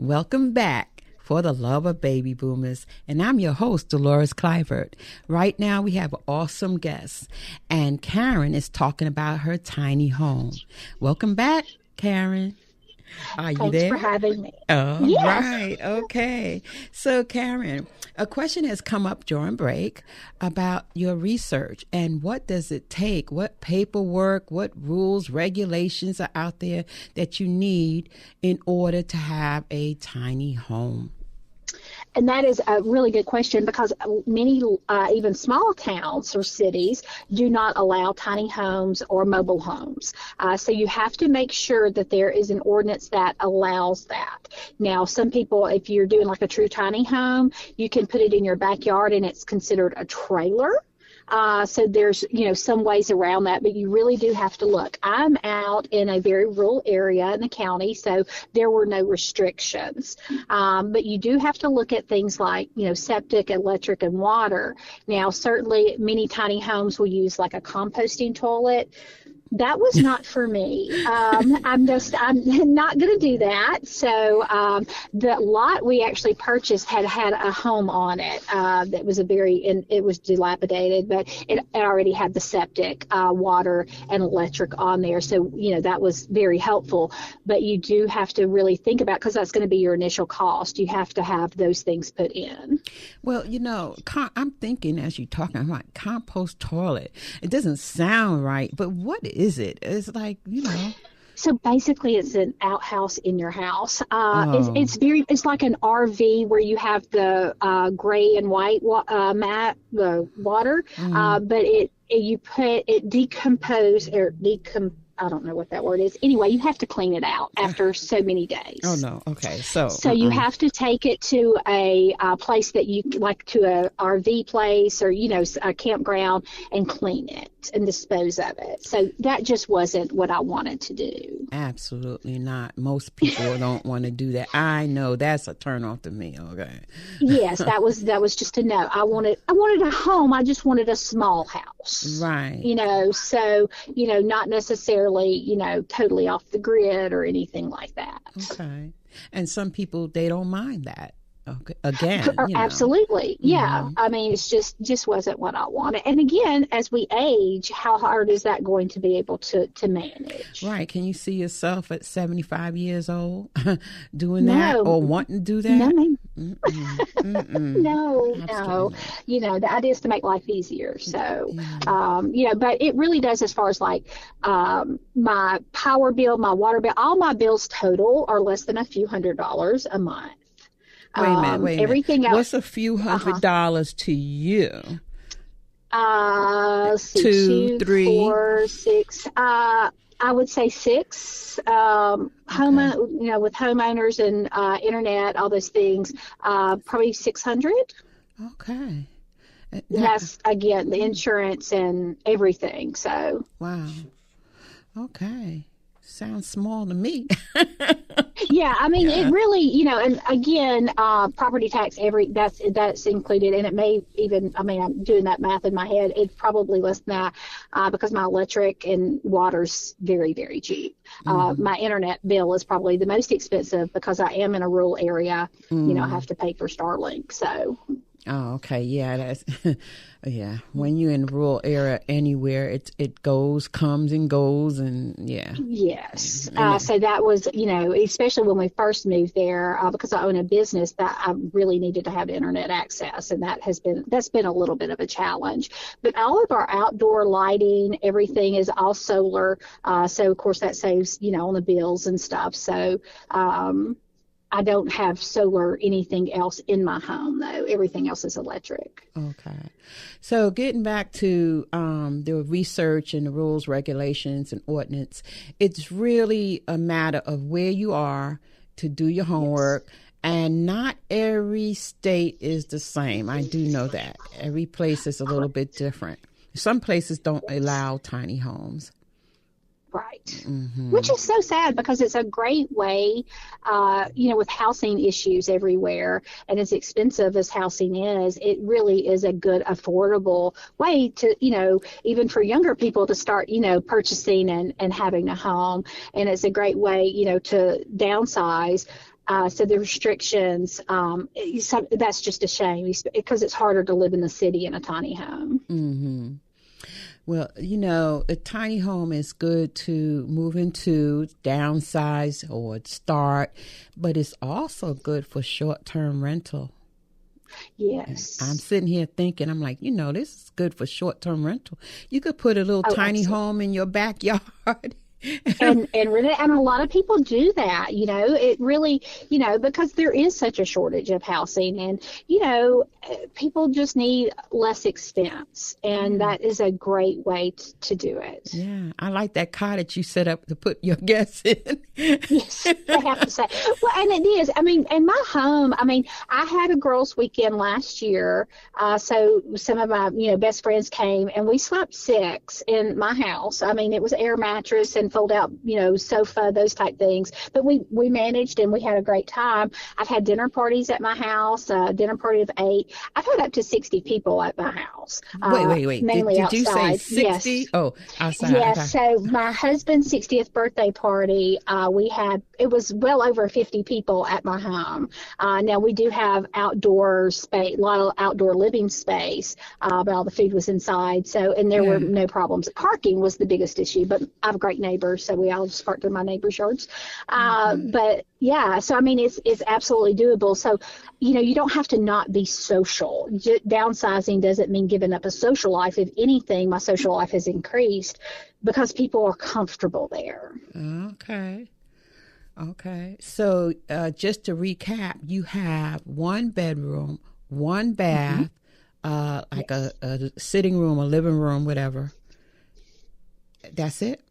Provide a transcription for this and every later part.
Welcome back for the love of baby boomers. And I'm your host, Dolores Clivert. Right now we have an awesome guest, and Karen is talking about her tiny home. Welcome back, Karen. Are you there? Thanks for having me. Oh, yes. Right. Okay. So, Karen, a question has come up during break about your research and what does it take? What paperwork, what rules, regulations are out there that you need in order to have a tiny home? And that is a really good question, because many, even small towns or cities, do not allow tiny homes or mobile homes. So you have to make sure that there is an ordinance that allows that. Now, some people, if you're doing like a true tiny home, you can put it in your backyard and it's considered a trailer. So there's, some ways around that, but you really do have to look. I'm out in a very rural area in the county, so there were no restrictions. But you do have to look at things like, septic, electric, and water. Now, certainly many tiny homes will use like a composting toilet. That was not for me. I'm not going to do that. So the lot we actually purchased had a home on it that was it was dilapidated, but it already had the septic, water, and electric on there. So, that was very helpful. But you do have to really think about, because that's going to be your initial cost. You have to have those things put in. Well, I'm thinking as you're talking, I'm like, compost toilet. It doesn't sound right, but what is it? It's like, So basically, it's an outhouse in your house. It's like an RV where you have the gray and white the water, but it decompose or I don't know what that word is. Anyway, you have to clean it out after so many days. Oh, no. Okay. So you have to take it to a place that you like, to a RV place or, a campground, and clean it and dispose of it. So that just wasn't what I wanted to do. Absolutely not. Most people don't want to do that. I know that's a turn off to me. Okay. Yes, that was just a no. I wanted a home. I just wanted a small house. Right. So, not necessarily, totally off the grid or anything like that. Okay. And some people, they don't mind that. Okay. Again, absolutely. Yeah. Mm-hmm. I mean, it's just wasn't what I wanted. And again, as we age, how hard is that going to be able to manage? Right. Can you see yourself at 75 years old doing that or wanting to do that? No, ma'am. No. The idea is to make life easier. So, but it really does, as far as like my power bill, my water bill, all my bills total are less than a few $100s a month. Wait a minute. Everything else, what's a few $100s to you? 2, 3, 4, 6. I would say 6. With homeowners and internet, all those things, probably 600. Okay. That's, again, the insurance and everything. So. Wow. Okay. Sounds small to me. Yeah, I mean, it really, and again, property tax, that's included, and it may even, I'm doing that math in my head, it's probably less than that, because my electric and water's very, very cheap. Mm-hmm. My internet bill is probably the most expensive because I am in a rural area. Mm-hmm. I have to pay for Starlink, so. Oh, okay. Yeah, that's yeah. When you're in a rural area anywhere, it comes and goes, and yeah. Yes. So that was, especially when we first moved there, because I own a business, that I really needed to have internet access, and that's been a little bit of a challenge. But all of our outdoor lighting, everything is all solar. So of course that saves, on the bills and stuff. So. I don't have solar anything else in my home, though. Everything else is electric. Okay. So getting back to the research and the rules, regulations, and ordinance, it's really a matter of where you are to do your homework. Yes. And not every state is the same. I do know that. Every place is a little bit different. Some places don't allow tiny homes. Right. Mm-hmm. Which is so sad, because it's a great way, with housing issues everywhere, and as expensive as housing is, it really is a good, affordable way to, even for younger people to start, purchasing and having a home. And it's a great way, to downsize. So the restrictions, that's just a shame because it's harder to live in the city in a tiny home. Mm-hmm. Well, a tiny home is good to move into, downsize, or start, but it's also good for short-term rental. Yes. I'm sitting here thinking, I'm like, this is good for short-term rental. You could put a little tiny home in your backyard. and really, and a lot of people do that, it really, because there is such a shortage of housing, and people just need less expense, and that is a great way to do it. Yeah, I like that cottage you set up to put your guests in. Yes, I have to say. Well, and it is. And my home, I had a girls' weekend last year, so some of my best friends came, and we slept 6 in my house. It was air mattress and fold out sofa, those type things, but we managed, and we had a great time. I've had dinner parties at my house, dinner party of 8. I've had up to 60 people at my house. Wait, mainly did outside. You say 60? Yes. Oh, outside. Yes. Okay. So my husband's 60th birthday party, it was well over 50 people at my home. Now we do have outdoor space, a lot of outdoor living space, but all the food was inside. So, and there were no problems. Parking was the biggest issue, but I have a great neighbor, so we all just parked in my neighbor's yards. But yeah, so it's absolutely doable. So, you don't have to not be social. Downsizing doesn't mean giving up a social life. If anything, my social life has increased because people are comfortable there. Okay. So just to recap, you have 1 bedroom, 1 bath, like a sitting room, a living room, whatever. That's it?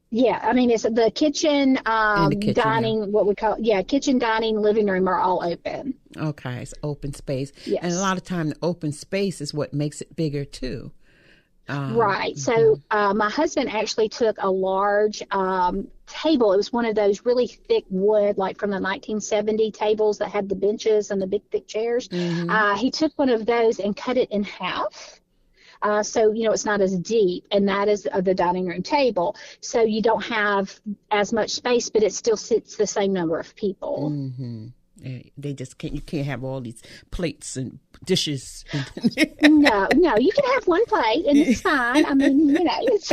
Yeah, it's the kitchen, dining, what we call, kitchen, dining, living room are all open. Okay, it's open space. Yes. And a lot of time the open space is what makes it bigger too. Right. So my husband actually took a large table. It was one of those really thick wood, like from the 1970 tables that had the benches and the big thick chairs. He took one of those and cut it in half. So, it's not as deep, and that is the dining room table. So you don't have as much space, but it still sits the same number of people. Mm-hmm. They just can't. You can't have all these plates and dishes. No, you can have one plate and it's fine. It's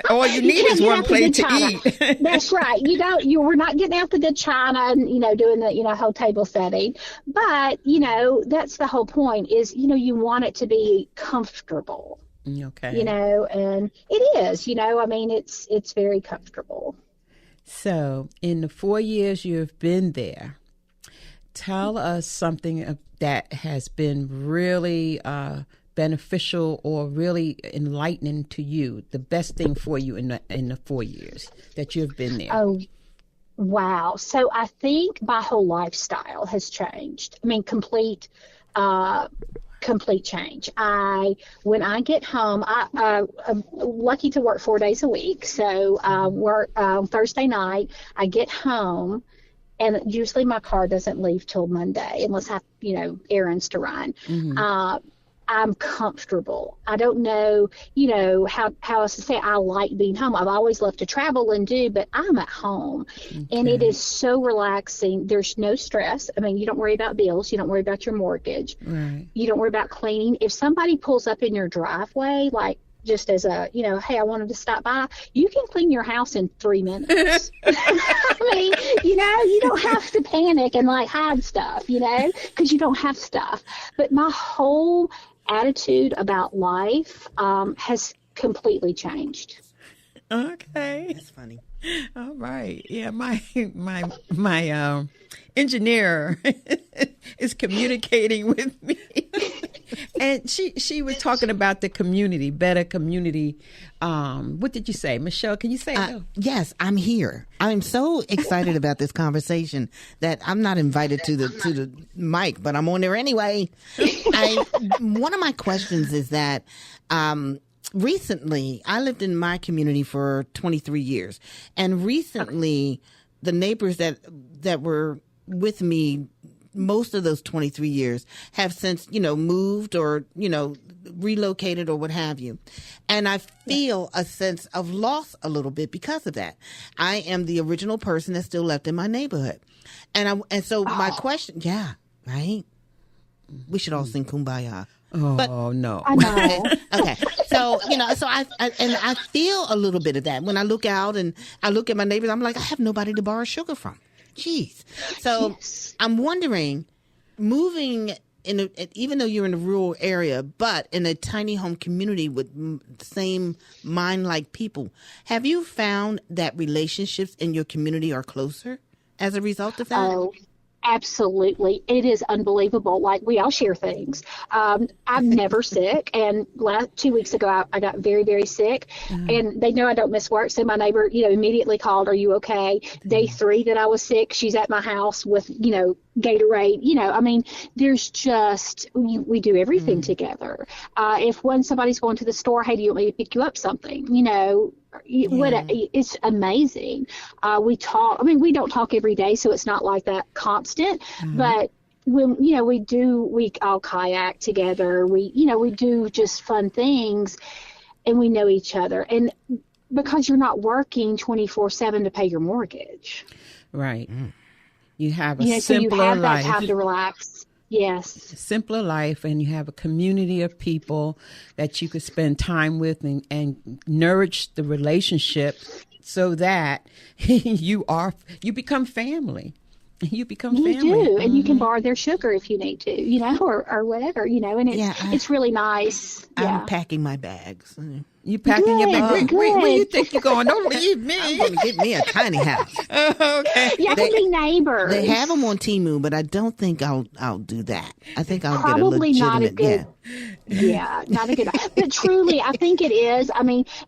all you need is one plate to eat. That's right. We're not getting out the good china and doing the whole table setting. But that's the whole point. Is you want it to be comfortable. Okay. And it is. It's very comfortable. So in the 4 years you've been there, tell us something that has been really beneficial or really enlightening to you, the best thing for you in the 4 years that you've been there. Oh, wow. So I think my whole lifestyle has changed. complete change. When I get home, I'm lucky to work 4 days a week. So work Thursday night, I get home, and usually my car doesn't leave till Monday unless I have, errands to run. I'm comfortable. I don't know, how else to say. I like being home. I've always loved to travel and do, but I'm at home, and it is so relaxing. There's no stress. You don't worry about bills. You don't worry about your mortgage. Right. You don't worry about cleaning. If somebody pulls up in your driveway, like just as a, hey, I wanted to stop by, you can clean your house in 3 minutes. You don't have to panic and hide stuff, because you don't have stuff. But my whole attitude about life has completely changed. Okay. That's funny. All right. Yeah, my engineer is communicating with me. And she was talking about the community, better community. What did you say, Michelle? Can you say it? Yes, I'm here. I'm so excited about this conversation that I'm not invited to the mic, but I'm on there anyway. One of my questions is that recently, I lived in my community for 23 years, and recently the neighbors that were with me most of those 23 years have since, moved or, relocated or what have you. And I feel a sense of loss a little bit because of that. I am the original person that's still left in my neighborhood. And so my question, right? We should all sing Kumbaya. Oh, no. I know. Okay. So, so I feel a little bit of that. When I look out and I look at my neighbors, I'm like, I have nobody to borrow sugar from. Jeez. So Yes. I'm wondering, moving even though you're in a rural area, but in a tiny home community with same mind-like people, have you found that relationships in your community are closer as a result of that? Oh, absolutely. It is unbelievable. Like, we all share things. I'm never sick. And 2 weeks ago, I got very, very sick. And they know I don't miss work. So my neighbor, immediately called, "Are you okay?" Day 3 that I was sick, she's at my house with, Gatorade. There's just, we do everything together. If somebody's going to the store, "Hey, do you want me to pick you up something?" It's amazing. We talk. We don't talk every day, so it's not like that constant. But when we all kayak together. We do just fun things, and we know each other. And because you're not working 24/7 to pay your mortgage, Right. You have a so you simpler have that life. time to relax. Yes. Simpler life, and you have a community of people that you could spend time with and nourish the relationship so that you become family. You become family. You do, and you can borrow their sugar if you need to, or whatever, and it's really nice. I'm packing my bags. You packing your bag. Good. Where you think you're going? Don't leave me. I'm going to get me a tiny house. Okay. You have to be neighbors. They have them on Temu, but I don't think I'll do that. I think I'll Probably get a not a legitimate. good. Not a good. But truly, I think it is.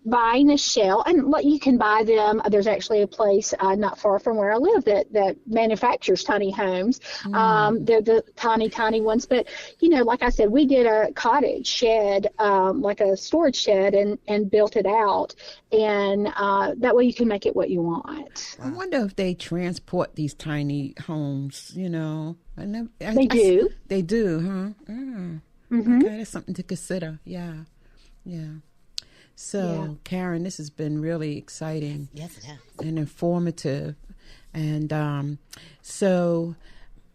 Buying a shell, and you can buy them. There's actually a place not far from where I live that manufactures tiny homes. They're the tiny ones. But like I said, we did a cottage shed, like a storage shed, and built it out, and that way you can make it what you want. I wonder if they transport these tiny homes. They do. They do, huh? Okay, that's something to consider. Yeah. So, Karen, this has been really exciting. Yes, it has. And informative. And so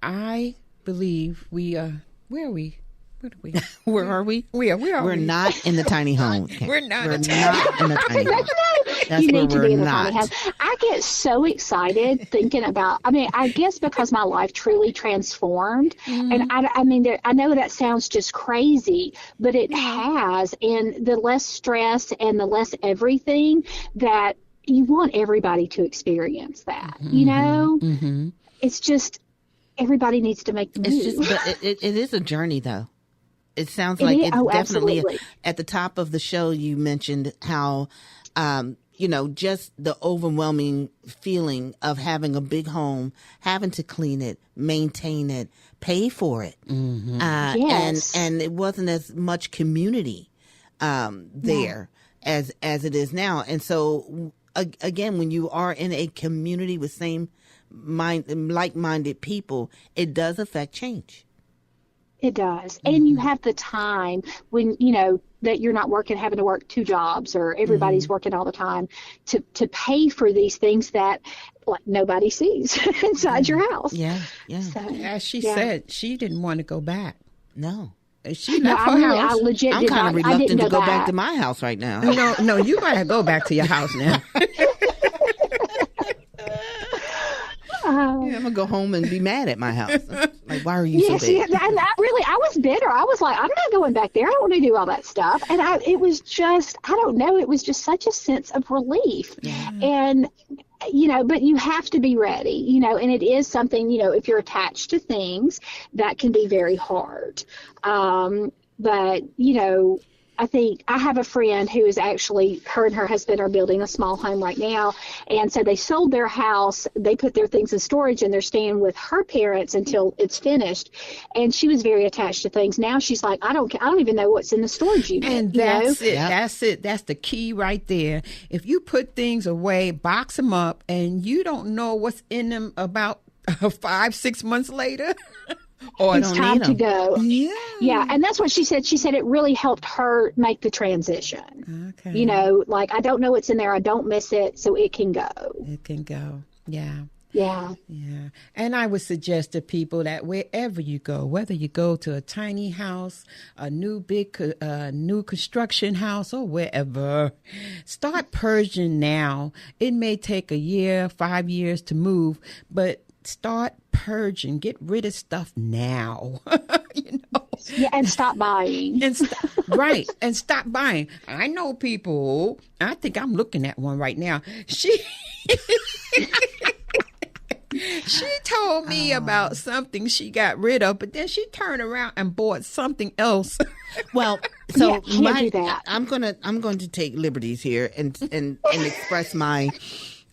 I believe we are, where are we? Where are we? Where are we? We're not in the tiny home. We're not We're in the not in the tiny home. That's You where need to we're be in the not. tiny house. I get so excited thinking about. I guess because my life truly transformed, and I know that sounds just crazy, but it has. And the less stress and the less everything, that you want everybody to experience that. It's just everybody needs to make the move. It's just, it is a journey, though. It sounds like it's definitely absolutely. At the top of the show. You mentioned how, just the overwhelming feeling of having a big home, having to clean it, maintain it, pay for it, Yes. and it wasn't as much community there as it is now. And so again, when you are in a community with like-minded people, it does affect change. It does. And you have the time when, that you're not having to work 2 jobs, or everybody's working all the time to pay for these things that nobody sees inside your house. Yeah. So, As she said, she didn't want to go back. No. She left her house. I legit I'm did kind of not, I didn't reluctant to go back back to my house right now. No, you gotta go back to your house now. I'm gonna go home and be mad at my house. Like, why are you so big? And I was bitter. I was like, I'm not going back there. I don't want to do all that stuff. And it was just, I don't know, it was just such a sense of relief. Yeah. And, but you have to be ready, and it is something, if you're attached to things, that can be very hard. But, I think I have a friend who is actually, her and her husband are building a small home right now. And so they sold their house. They put their things in storage, and they're staying with her parents until it's finished. And she was very attached to things. Now she's like, I don't even know what's in the storage unit. And that's it. Yep. That's it. That's the key right there. If you put things away, box them up, and you don't know what's in them about 5-6 months later, Or it's don't time need to 'em. go. Yeah. Yeah, and that's what she said. She said it really helped her make the transition. Okay. You know, like, I don't know what's in there. I don't miss it, so it can go. It can go. Yeah. Yeah. Yeah. And I would suggest to people that wherever you go, whether you go to a tiny house, a new new construction house, or wherever, start purging now. It may take a year, 5 years to move, but start purging. Get rid of stuff now. You know? Yeah, and stop buying. And right, and stop buying. I know people. I think I'm looking at one right now. She told me about something she got rid of, but then she turned around and bought something else. Well, so can't do that. I'm going to take liberties here and express my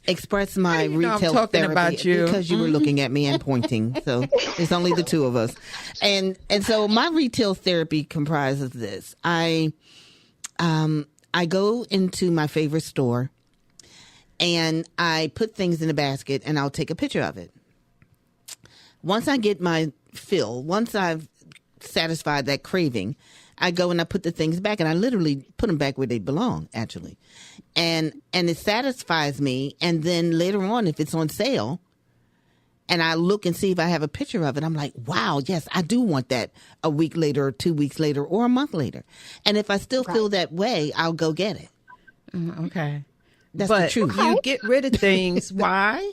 You know I'm retail talking therapy about you. because you were looking at me and pointing. So it's only the two of us, and so my retail therapy comprises this. I go into my favorite store, and I put things in a basket, and I'll take a picture of it. Once I get my fill, once I've satisfied that craving, I go and I put the things back, and I literally put them back where they belong, actually. And it satisfies me. And then later on, if it's on sale, and I look and see if I have a picture of it, I'm like, wow, yes, I do want that a week later or 2 weeks later or a month later. And if I still feel that way, I'll go get it. Okay. That's but the truth. You get rid of things. Why?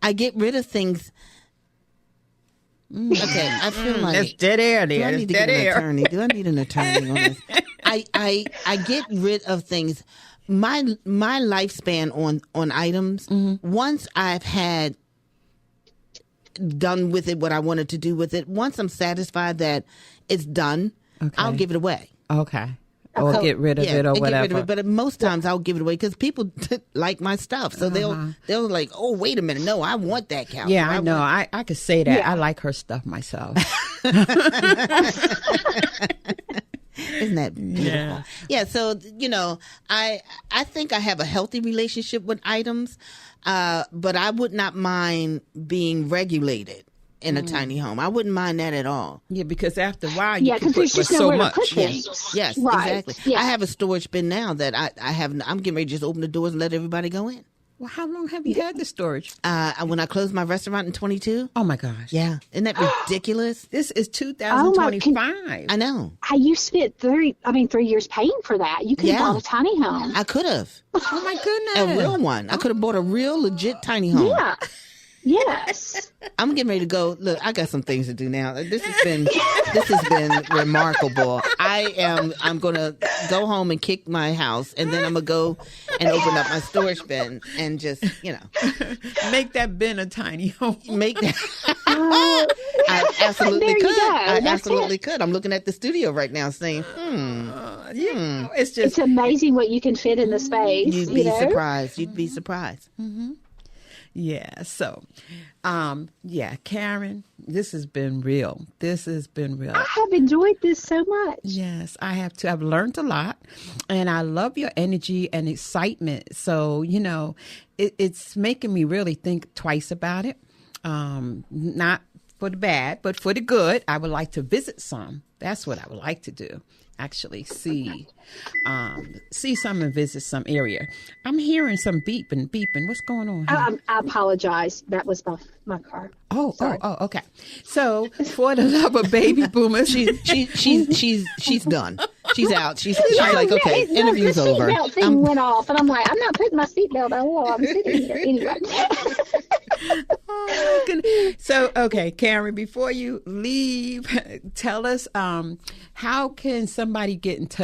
I get rid of things. Okay, I feel like That's dead air do there. I It's need to dead get an air. attorney? Do I need an attorney on this? I get rid of things. My lifespan on items. Once I've had done with it what I wanted to do with it. Once I'm satisfied that it's done, I'll give it away. Okay. Or get rid of it or and whatever. Get rid of it. But most times I'll give it away because people like my stuff, so they'll like, oh, wait a minute, no, I want that cow. Yeah, I know. I could say that. I like her stuff myself. Isn't that beautiful? Yeah. So I think I have a healthy relationship with items, but I would not mind being regulated in a tiny home. I wouldn't mind that at all. Yeah, because after a while you can because put there's just so nowhere much. to put things. Yes, Right. exactly. Yeah. I have a storage bin now that I have. I'm getting ready to just open the doors and let everybody go in. Well, how long have you had the storage? When I closed my restaurant in 22. Oh my gosh. Yeah, isn't that ridiculous? This is 2025. I know. You spent 3 years paying for that. You could have bought a tiny home. I could have Oh my goodness. a real one. I could have bought a real legit tiny home. Yeah. Yes. I'm getting ready to go. Look, I got some things to do now. This has been remarkable. I'm going to go home and kick my house, and then I'm going to go and open up my storage bin and just, Make that bin a tiny home. make that. I absolutely There you could. go. I That's absolutely could. I'm looking at the studio right now saying, It's just It's amazing what you can fit in the space. you'd be surprised. You'd be surprised. yeah. So, Karen, this has been real. I have enjoyed this so much. Yes, I have too. I've learned a lot, and I love your energy and excitement. So, it's making me really think twice about it. Not for the bad, but for the good. I would like to visit some. That's what I would like to do. Actually see some and visit some area. I'm hearing some beeping. What's going on here? I apologize. That was my car. Oh, okay. So for the love of baby boomers, She's done. She's out. She's like, okay, interview's the over. seatbelt thing went off, and I'm like, I'm not putting my seatbelt on while I'm sitting here. Anyway. So, okay, Karen, before you leave, tell us how can somebody get in touch